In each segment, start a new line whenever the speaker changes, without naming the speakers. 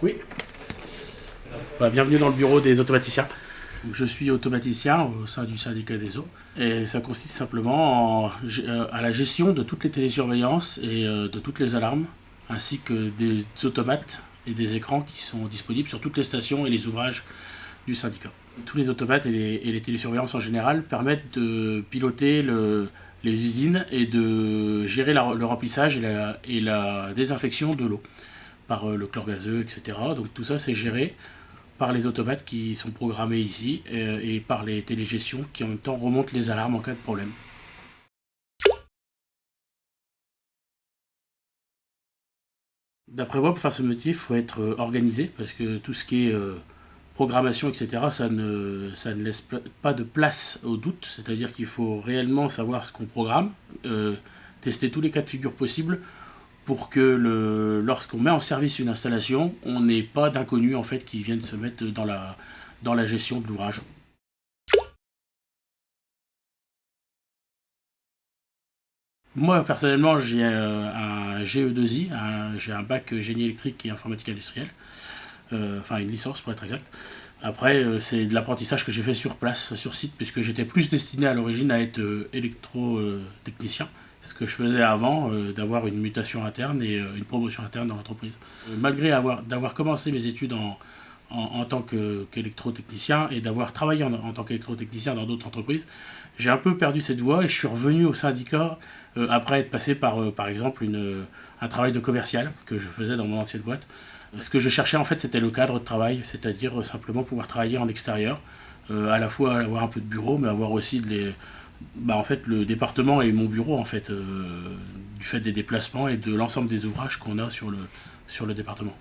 Oui. Bienvenue dans le bureau des automaticiens. Je suis automaticien au sein du syndicat des eaux et ça consiste simplement à la gestion de toutes les télésurveillances et de toutes les alarmes ainsi que des automates et des écrans qui sont disponibles sur toutes les stations et les ouvrages du syndicat. Tous les automates et les télésurveillances en général permettent de piloter les usines et de gérer le remplissage et la désinfection de l'eau par le chlore gazeux, etc. Donc tout ça c'est géré par les automates qui sont programmés ici et par les télégestions qui en même temps remontent les alarmes en cas de problème. D'après moi, pour faire ce métier, il faut être organisé parce que tout ce qui est programmation, etc., ça ne laisse pas de place au doute. C'est-à-dire qu'il faut réellement savoir ce qu'on programme, tester tous les cas de figure possibles pour que lorsqu'on met en service une installation, on n'ait pas d'inconnus en fait qui viennent se mettre dans la gestion de l'ouvrage. Moi personnellement j'ai un GE2I, j'ai un bac génie électrique et informatique industrielle, enfin une licence pour être exact. Après c'est de l'apprentissage que j'ai fait sur place, sur site, puisque j'étais plus destiné à l'origine à être électrotechnicien. Ce que je faisais avant, d'avoir une mutation interne et une promotion interne dans l'entreprise. Malgré d'avoir commencé mes études en tant qu'électrotechnicien et d'avoir travaillé en tant qu'électrotechnicien dans d'autres entreprises, j'ai un peu perdu cette voie et je suis revenu au syndicat après être passé par exemple un travail de commercial que je faisais dans mon ancienne boîte. Ce que je cherchais en fait c'était le cadre de travail, c'est-à-dire simplement pouvoir travailler en extérieur, à la fois avoir un peu de bureau mais avoir aussi en fait le département et mon bureau en fait, du fait des déplacements et de l'ensemble des ouvrages qu'on a sur le département.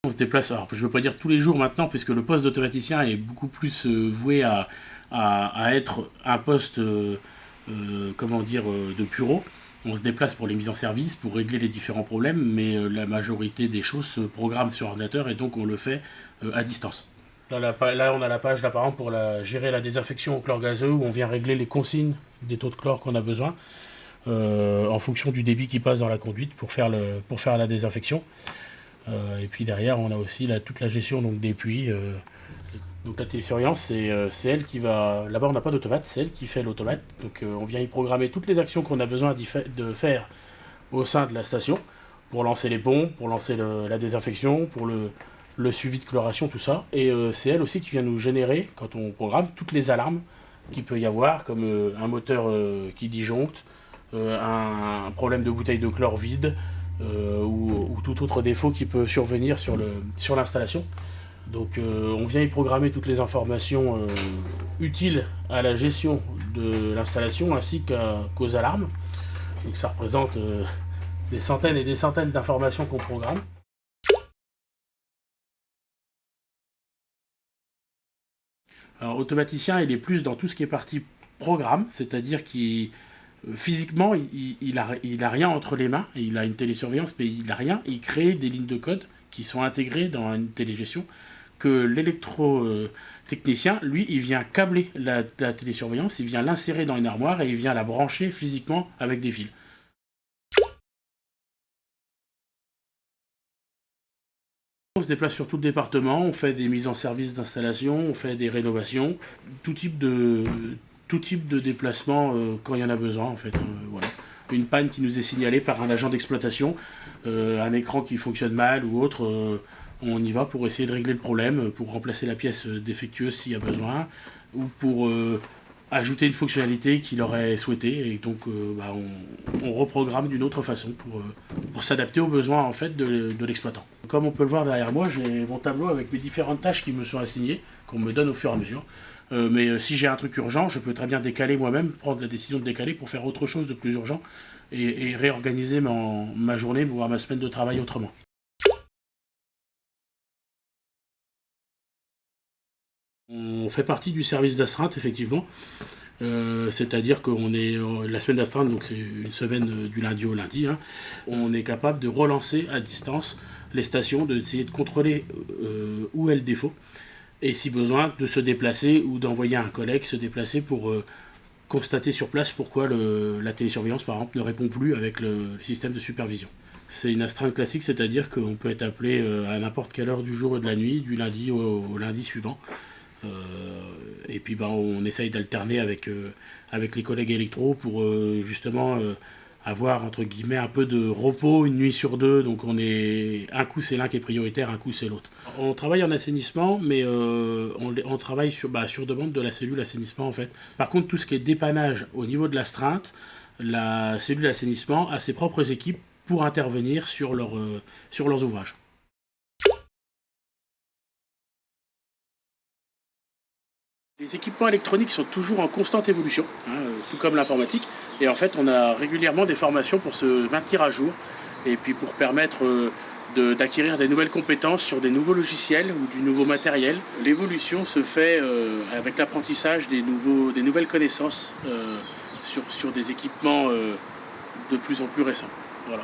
On se déplace, alors je ne veux pas dire tous les jours maintenant, puisque le poste d'automaticien est beaucoup plus voué à être un poste de bureau. On se déplace pour les mises en service, pour régler les différents problèmes, mais la majorité des choses se programment sur ordinateur et donc on le fait à distance. Là, on a la page là, par exemple, pour gérer la désinfection au chlore gazeux, où on vient régler les consignes des taux de chlore qu'on a besoin, en fonction du débit qui passe dans la conduite pour faire la désinfection. Et puis derrière, on a aussi toute la gestion donc, des puits. Donc la télésurveillance, c'est elle qui va... Là-bas, on n'a pas d'automate, c'est elle qui fait l'automate. Donc on vient y programmer toutes les actions qu'on a besoin de faire au sein de la station, pour lancer les pompes, pour lancer la désinfection, pour le suivi de chloration, tout ça. Et c'est elle aussi qui vient nous générer, quand on programme, toutes les alarmes qu'il peut y avoir, comme un moteur qui disjoncte, un problème de bouteille de chlore vide, ou tout autre défaut qui peut survenir sur l'installation. Donc on vient y programmer toutes les informations utiles à la gestion de l'installation ainsi qu'aux alarmes. Donc ça représente des centaines et des centaines d'informations qu'on programme. Alors automaticien, il est plus dans tout ce qui est partie programme, c'est-à-dire qu'il physiquement, il a rien entre les mains, il a une télésurveillance, mais il a rien. Il crée des lignes de code qui sont intégrées dans une télégestion, que l'électrotechnicien, lui, il vient câbler la télésurveillance, il vient l'insérer dans une armoire et il vient la brancher physiquement avec des fils. On se déplace sur tout le département, on fait des mises en service d'installation, on fait des rénovations, tout type de déplacement quand il y en a besoin en fait. Voilà. Une panne qui nous est signalée par un agent d'exploitation, un écran qui fonctionne mal ou autre, on y va pour essayer de régler le problème, pour remplacer la pièce défectueuse s'il y a besoin, ou pour ajouter une fonctionnalité qu'il aurait souhaité, et donc on reprogramme d'une autre façon pour s'adapter aux besoins en fait de l'exploitant. Comme on peut le voir derrière moi, j'ai mon tableau avec mes différentes tâches qui me sont assignées, qu'on me donne au fur et à mesure. Mais si j'ai un truc urgent, je peux très bien décaler moi-même, prendre la décision de décaler pour faire autre chose de plus urgent et réorganiser ma journée, voire ma semaine de travail autrement. On fait partie du service d'astreinte, effectivement. C'est-à-dire qu'on est la semaine d'astreinte, donc c'est une semaine du lundi au lundi. Hein, on est capable de relancer à distance les stations, d'essayer de contrôler où est le défaut, et si besoin, de se déplacer ou d'envoyer un collègue se déplacer constater sur place pourquoi la télésurveillance, par exemple, ne répond plus avec le système de supervision. C'est une astreinte classique, c'est-à-dire qu'on peut être appelé à n'importe quelle heure du jour et de la nuit, du lundi au lundi suivant. Et puis on essaye d'alterner avec les collègues électro pour justement avoir entre guillemets un peu de repos une nuit sur deux. Donc un coup c'est l'un qui est prioritaire, un coup c'est l'autre. On travaille en assainissement, mais on travaille sur demande de la cellule assainissement en fait. Par contre, tout ce qui est dépannage au niveau de l'astreinte, la cellule assainissement a ses propres équipes pour intervenir sur leurs ouvrages. Les équipements électroniques sont toujours en constante évolution, tout comme l'informatique. Et en fait, on a régulièrement des formations pour se maintenir à jour et puis pour permettre d'acquérir des nouvelles compétences sur des nouveaux logiciels ou du nouveau matériel. L'évolution se fait avec l'apprentissage des nouvelles connaissances sur des équipements de plus en plus récents. Voilà.